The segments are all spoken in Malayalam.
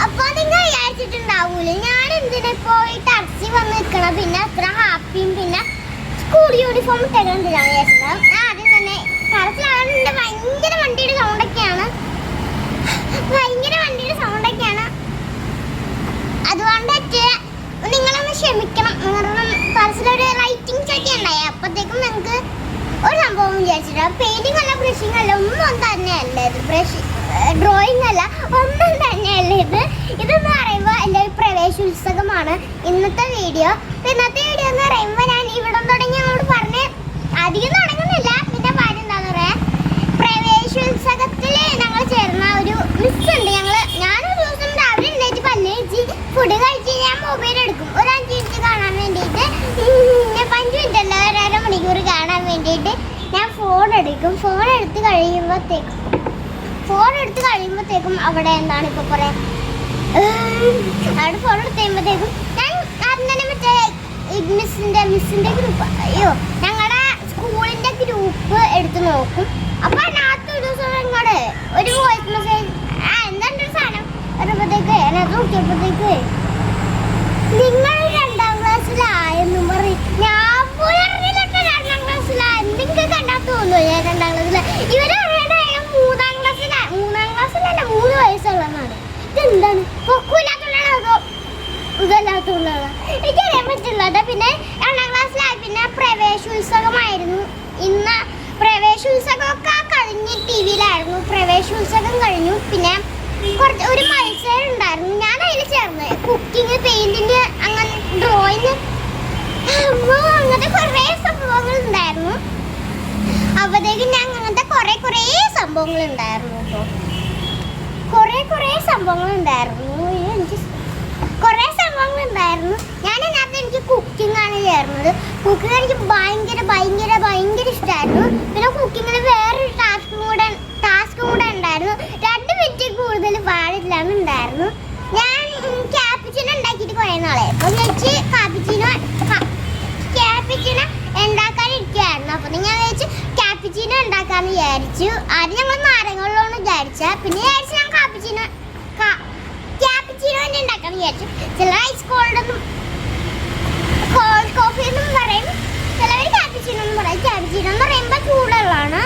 അപ്പൊ നിങ്ങൾ വിചാരിച്ചിട്ടുണ്ടാവൂലേ ഞാൻ എന്തിനാ പോയി ടാക്സി വന്ന് നിൽക്കണം, പിന്നെ അത്ര ഹാപ്പിയും പിന്നെ സ്കൂൾ യൂണിഫോം ഇട്ടേക്കണം എന്തിനാണ് വിചാരിച്ചത്. ആദ്യം തന്നെ ടെറസിലാണെങ്കിൽ ഭയങ്കര വണ്ടിയുടെ സൗണ്ടൊക്കെയാണ്, അതുകൊണ്ട് നിങ്ങളൊന്ന് ക്ഷമിക്കണം. കാരണം ടെറസിലൊരു ലൈറ്റിങ്സ് ഒക്കെ ഉണ്ടായി, അപ്പോഴത്തേക്കും നിങ്ങൾക്ക് ഒരു സംഭവം വിചാരിച്ചിട്ട് പെയിന്റിംഗ് അല്ല ബ്രഷിംഗ് അല്ല ഒന്നും തന്നെയല്ല ഇത്, ഡ്രോയിങ് അല്ല ഒന്നും തന്നെയല്ല ഇത്. ഇതെന്ന് പറയുമ്പോൾ എൻ്റെ ഒരു പ്രവേശോത്സവമാണ് ഇന്നത്തെ വീഡിയോ. എന്ന് പറയുമ്പോൾ ഞാൻ ഇവിടെ തുടങ്ങി ഞങ്ങളോട് പറഞ്ഞ് അധികം തുടങ്ങുന്നില്ല. പിന്നെ കാര്യം എന്താണെന്ന് പറയാൻ, പ്രവേശോത്സവത്തിൽ ഞങ്ങൾ ചേർന്ന ഒരു മിസ് ഉണ്ട്. ഞാനൊരു ദിവസം രാവിലെ എഴുന്നേറ്റ് പല്ലേച്ച് ഫുഡ് കഴിച്ച് ഞാൻ മൊബൈൽ എടുക്കും ഒരു 5 മിനിറ്റ് കാണാൻ വേണ്ടിയിട്ട്. 5 മിനിറ്റ് അല്ല, 1.5 മണിക്കൂർ കാണാൻ വേണ്ടിയിട്ട് ഞാൻ ഫോൺ എടുക്കും. ഫോൺ എടുത്ത് കഴിയുമ്പോഴത്തേക്കും അവിടെ എന്താണ് ഇപ്പോൾ പറയാം, അവിടെ ഫോൺ എടുത്ത് കഴിയുമ്പോഴത്തേക്കും ഞാൻ ആദ്യം തന്നെ മറ്റേ മിസ്സിൻ്റെ ഗ്രൂപ്പ്, ഞങ്ങളുടെ സ്കൂളിൻ്റെ ഗ്രൂപ്പ് എടുത്ത് നോക്കും. അപ്പോൾ അതിനകത്ത് ഒരു ദിവസം ഇങ്ങോട്ട് ഒരു വോയിസ് മെസ്സേജ് എന്താണ്ട് ഒരു സാധനം വരുമ്പോഴത്തേക്ക് അതിനകത്ത് നോക്കിയപ്പോഴത്തേക്ക് നിങ്ങൾ 2ാം ക്ലാസ്സിലായെന്നും പറയും. ഞാൻ പോയി അറിഞ്ഞില്ല 2ാം ക്ലാസ്സിലായ, നിങ്ങൾക്ക് കണ്ടാൽ തോന്നുന്നു ഞാൻ 2ാം ക്ലാസ്സിലായി. ഇവർ 3 ക്ലാസ്സിലല്ല 3 വയസ്സുള്ളതാണ്. ഇതെന്താണ് പൊക്കൂല്ലാത്തുള്ളതോ ഇതല്ലാത്തുള്ളതാണ് എനിക്കറിയാൻ പറ്റില്ല. പിന്നെ 2ാം ക്ലാസ്സിലായി. പിന്നെ പ്രവേശോത്സവമായിരുന്നു ഇന്ന്. പ്രവേശോത്സവമൊക്കെ കഴിഞ്ഞ് ടിവിയിലായിരുന്നു. പ്രവേശോത്സവം കഴിഞ്ഞു. പിന്നെ ഒരു മത്സരം ഉണ്ടായിരുന്നു, ഞാൻ അതിൽ ചേർന്ന്. കുക്കിങ്, പെയിന്റിങ്, അങ്ങനെ ഡ്രോയിങ്, അങ്ങനത്തെ കുറേ സംഭവങ്ങൾ ഉണ്ടായിരുന്നു. അപ്പോഴത്തേക്കും ഞാൻ അങ്ങനത്തെ കുറേ സംഭവങ്ങൾ ഉണ്ടായിരുന്നു. കേട്ടോ കുറേ സംഭവങ്ങൾ ഉണ്ടായിരുന്നു. ഞാൻ അതിനകത്ത് എനിക്ക് കുക്കിംഗ് ആണ് ചേർന്നത്. കുക്കിംഗ് എനിക്ക് ഭയങ്കര ഇഷ്ടമായിരുന്നു. പിന്നെ കുക്കിങ്ങിൽ വേറൊരു ടാസ്കും കൂടെ ഉണ്ടായിരുന്നു. 2 മിനിറ്റ് കൂടുതൽ പാടില്ലാന്ന് ഉണ്ടായിരുന്നു. ഞാൻ ക്യാപിച്ചിനോ ഉണ്ടാക്കിയിട്ട് കുറേ നാളെ അപ്പോൾ വെച്ച് ക്യാപിച്ചിനോ ഉണ്ടാക്കാനിരിക്കുകയായിരുന്നു. അപ്പോൾ ഞാൻ വെച്ച് ക്യാപിച്ചിനോ ഉണ്ടാക്കാമെന്ന് വിചാരിച്ചു. ആദ്യം ഞങ്ങൾ നാരങ്ങളുള്ളതെന്ന് വിചാരിച്ച, പിന്നെ വിചാരിച്ചു ഞാൻ ക്യാപിച്ചിനോ തന്നെ ഉണ്ടാക്കാമെന്ന് വിചാരിച്ചു. ചില ഐസ് കോൾഡ് കോഫി എന്നും പറയും, ചിലവർ ക്യാപിച്ചിനോ എന്ന് പറയും. ക്യാപിച്ചിനോ എന്ന് പറയുമ്പോൾ ചൂടുള്ളതാണ്.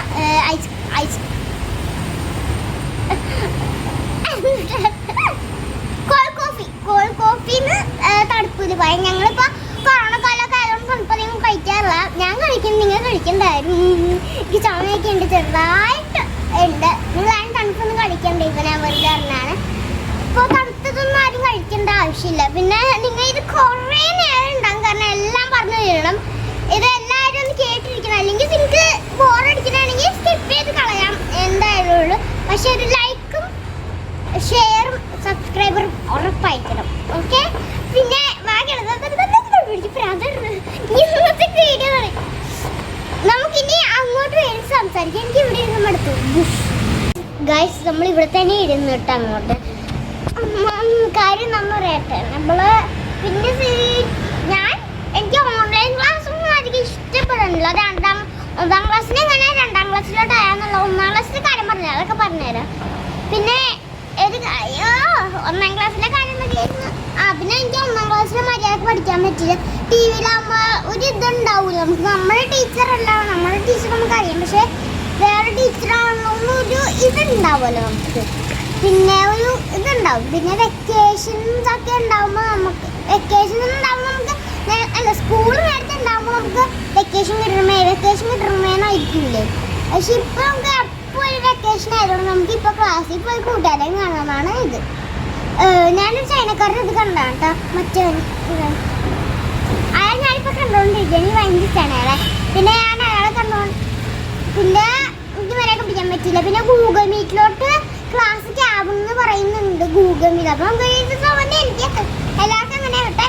ഐസ് കോൾഡ് കോഫിന്ന് തണുപ്പിന് പറയും. ഞങ്ങളിപ്പോൾ കൊറോണ കാലമൊക്കെ ആയതുകൊണ്ട് തണുപ്പധികം കഴിക്കാറില്ല. ഞാൻ കഴിക്കും, നിങ്ങൾ കഴിക്കണ്ടായിരുന്നു. എനിക്ക് ചുമയൊക്കെ ഉണ്ട്, ചെറുതായിട്ട് ഉണ്ട്. നിങ്ങളാരും തണുപ്പൊന്നും കഴിക്കണ്ടേ, ഇപ്പം ഞാൻ വെറുതെ അറിഞ്ഞാണ്. ഇപ്പോൾ തണുത്തതൊന്നും ആരും കഴിക്കേണ്ട ആവശ്യമില്ല. പിന്നെ നിങ്ങൾ ഇത് കുറേ നേരം ഉണ്ടാകും, കാരണം എല്ലാം പറഞ്ഞു തരണം. ഇത് എല്ലാവരും ഒന്ന് കേട്ടിരിക്കണം. അല്ലെങ്കിൽ നിങ്ങൾക്ക് ബോറടിക്കണമെങ്കിൽ സ്കിപ്പ് ചെയ്ത് കളയാം എന്തായാലും ഉള്ളൂ. പക്ഷെ ഒരു ലൈക്കും ഷെയറും സബ്സ്ക്രൈബറും ഉറപ്പായിരിക്കണം. ഓക്കെ, പിന്നെ ഇന്നത്തെ വീഡിയോ നമുക്കിനി അങ്ങോട്ട് വേണ്ടി സംസാരിക്കാം. എനിക്ക് ഇവിടെ ഇരുന്ന് മടുത്തു ഗൈസ്. നമ്മൾ ഇവിടെ തന്നെ ഇരുന്ന് കേട്ടോ അങ്ങോട്ട്. കാര്യം നമ്മൾ പറയട്ടെ, പിന്നെ എനിക്ക് ഓൺലൈൻ ക്ലാസ്സൊന്നും അധികം ഇഷ്ടപ്പെടുന്നില്ല. 1ാം ക്ലാസ്സിൽ എങ്ങനെ 2ാം ക്ലാസ്സിലോട്ട് ആയാന്നുള്ള 1ാം ക്ലാസ്സിലെ കാര്യം പറഞ്ഞു അതൊക്കെ പറഞ്ഞുതരാം. പിന്നെ 1ാം ക്ലാസ്സിലെ കാര്യം പിന്നെ എനിക്ക് 1ാം ക്ലാസ്സിൽ മര്യാദക്ക് പഠിക്കാൻ പറ്റില്ല. ടിവിയിലാകുമ്പോൾ ഒരു ഇതുണ്ടാവില്ല നമുക്ക്. നമ്മുടെ ടീച്ചർ നമുക്ക് അറിയാം, പക്ഷെ വേറെ ടീച്ചറാണെന്നൊന്നും ഒരു ഇതുണ്ടാവുമല്ലോ നമുക്ക്. പിന്നെ ഒരു ഇതുണ്ടാവും. പിന്നെ വെക്കേഷൻസ് ഒക്കെ ഉണ്ടാകുമ്പോൾ നമുക്ക് അല്ല സ്കൂൾ നേരത്തെ ഉണ്ടാകുമ്പോൾ നമുക്ക് വെക്കേഷൻ കിട്ടണമേന്നായിരിക്കില്ലേ. പക്ഷെ ഇപ്പം നമുക്ക് എപ്പോൾ ഒരു വെക്കേഷൻ ആയതുകൊണ്ട് നമുക്ക് ഇപ്പോൾ ക്ലാസ്സിൽ പോയി കൂട്ടുകാരെ കാണാനാണ് ഇത്. ഞാനൊരു ചൈനക്കാരുടെ ഇത് കണ്ടാണ് കേട്ടോ, മറ്റേ അയാൾ ഞാനിപ്പോൾ കണ്ടുകൊണ്ടിരിക്കുക. എനിക്ക് ഭയങ്കര ഇഷ്ടമാണ് അയാളെ. പിന്നെ ഞാൻ അയാളെ പിന്നെ എനിക്ക് വരെയൊക്കെ പിടിക്കാൻ പറ്റില്ല. പിന്നെ ഗൂഗിൾ മീറ്റിലോട്ട് ക്ലാസ് ക്യാബെന്ന് പറയുന്നുണ്ട് ഗൂഗിൾ മീറ്റ്. അപ്പം നമുക്ക് ഇത് തോന്നി, എനിക്ക് എല്ലാവർക്കും അങ്ങനെ ആകട്ടെ.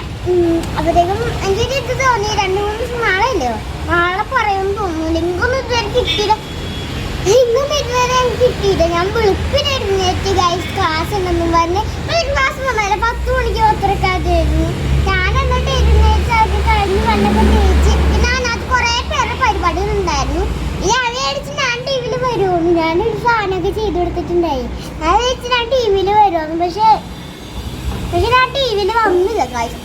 അപ്പോഴത്തേക്കും എനിക്കൊരു ഇത് തോന്നി 2-3 ദിവസം നാളെ ഇല്ലയോ, നാളെ പറയുമെന്ന് തോന്നുന്നു. ലിങ്കൊന്നും ഇതുവരെ കിട്ടിയില്ല. എനിക്ക് കിട്ടിയില്ല. ഞാൻ വെളുപ്പിന് എഴുന്നേറ്റ് ഗൈസ് ക്ലാസ് ഉണ്ടെന്നും പറഞ്ഞ് ക്ലാസ് വന്നല്ല 10 മണിക്ക് പത്രക്കായിരുന്നു. ഞാൻ എന്നിട്ട് എഴുന്നേറ്റ് അത് കഴിഞ്ഞ് വന്നപ്പോൾ തേച്ച്. പിന്നെ അതിനകത്ത് കുറേ പേരുടെ പരിപാടികളുണ്ടായിരുന്നു. ഞാൻ വിചാരിച്ചു ഞാൻ ടി വിയിൽ വരുമെന്ന്. ഞാനൊരു സാധനമൊക്കെ ചെയ്തു കൊടുത്തിട്ടുണ്ടായി. ഞാൻ വിചാരിച്ചു ഞാൻ ടി വിയിൽ വരുമെന്ന്. പക്ഷെ ഞാൻ ടി വിയിൽ വന്നില്ല കാര്യം.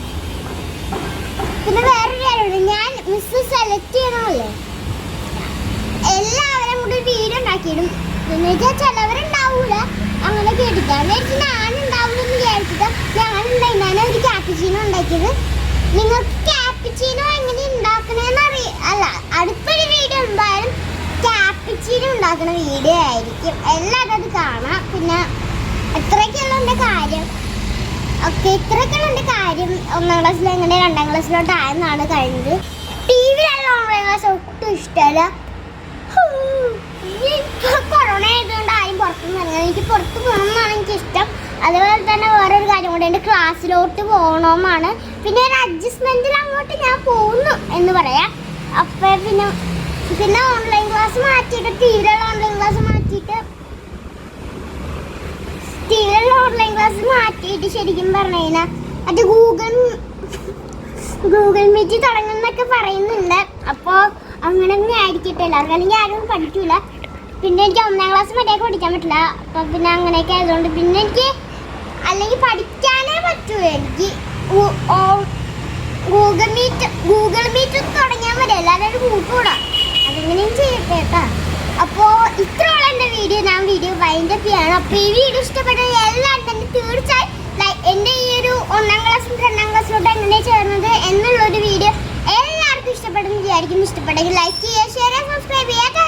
പിന്നെ വേറൊരു കാര്യമുണ്ട്, ഞാൻ മിസ് സെലക്ട് ചെയ്യണമല്ലേ, എല്ലാവരും കൂടി വീഡിയോ ഉണ്ടാക്കിയിടും. പിന്നെ വെച്ചാൽ ചിലവരുണ്ടാവൂല, അങ്ങനെ കേട്ടിട്ടാണ് വിചാരിച്ചു ഞാനുണ്ടാവില്ലെന്ന് വിചാരിച്ചിട്ട് ഞാനൊരു ക്യാപ്പിച്ചീനോ ഉണ്ടാക്കിയത്. നിങ്ങൾക്ക് ക്യാപ്പിച്ചീനോ എങ്ങനെ ഉണ്ടാക്കണേന്ന് അല്ല, അടുത്തൊരു വീഡിയോ എന്തായാലും ക്യാപ്പിച്ചീനോ ഉണ്ടാക്കുന്ന വീഡിയോ ആയിരിക്കും. എല്ലാവരും അത് കാണാം. പിന്നെ ഇത്രയൊക്കെയുള്ള എൻ്റെ കാര്യം. ഓക്കെ, ഇത്രയൊക്കെയുള്ള എൻ്റെ കാര്യം. 1ാം ക്ലാസ്സിൽ എങ്ങനെ 2ാം ക്ലാസ്സിലോട്ട് ആയെന്നാണ് കഴിഞ്ഞത്. ടി വിയിലുള്ള ഓൺലൈൻ ക്ലാസ് ഒട്ടും ഇഷ്ടമല്ല. കൊറോണ ആയതുകൊണ്ട് ആരും പുറത്തുനിന്ന് ഇറങ്ങാൻ, എനിക്ക് പുറത്ത് പോകണമെന്നാണ് എനിക്കിഷ്ടം. അതുപോലെ തന്നെ വേറൊരു കാര്യം കൂടെ, എൻ്റെ ക്ലാസ്സിലോട്ട് പോകണമെന്നാണ്. പിന്നെ ഒരു അഡ്ജസ്റ്റ്മെൻറ്റിൽ അങ്ങോട്ട് ഞാൻ പോകുന്നു എന്ന് പറയാം. അപ്പം പിന്നെ ഓൺലൈൻ ക്ലാസ് മാറ്റിയിട്ട് ടിവിയിലുള്ള ഓൺലൈൻ ക്ലാസ് മാറ്റിയിട്ട് ശരിക്കും പറഞ്ഞു കഴിഞ്ഞാൽ അത് ഗൂഗിൾ മീറ്റ് തുടങ്ങുന്നൊക്കെ പറയുന്നുണ്ട്. അപ്പോൾ അങ്ങനെ തന്നെ ആയിരിക്കട്ടെ എല്ലാവർക്കും, അല്ലെങ്കിൽ ആരും പഠിക്കില്ല. പിന്നെ എനിക്ക് 1ാം ക്ലാസ് മര്യാദയ്ക്ക് പഠിക്കാൻ പറ്റില്ല. അപ്പം പിന്നെ അങ്ങനെയൊക്കെ ആയതുകൊണ്ട് പിന്നെ എനിക്ക് അല്ലെങ്കിൽ പഠിക്കാനേ പറ്റൂ. എനിക്ക് ഗൂഗിൾ മീറ്റ് തുടങ്ങിയാൽ മതി, എല്ലാവരും കൂട്ടുകൂടാ. അതെങ്ങനെയും ചെയ്യട്ടെ കേട്ടോ. അപ്പോൾ ഇത്രയുള്ള എൻ്റെ വീഡിയോ വൈൻഡപ്പ് ചെയ്യാണ്. അപ്പോൾ ഈ വീഡിയോ ഇഷ്ടപ്പെട്ടത് എല്ലാവരും തന്നെ തീർച്ചയായും എൻ്റെ ഈ ഒരു 1ാം ക്ലാസ്സിലും 2ാം ക്ലാസ്സിലോട്ട് എങ്ങനെ ചേർന്നത് എന്നുള്ളൊരു വീഡിയോ എല്ലാവർക്കും ഇഷ്ടപ്പെടുമെന്ന് വിചാരിക്കും. ഇഷ്ടപ്പെട്ടെങ്കിൽ ലൈക്ക് ചെയ്യുക, ഷെയർ ചെയ്യുക, സബ്സ്ക്രൈബ് ചെയ്യുക.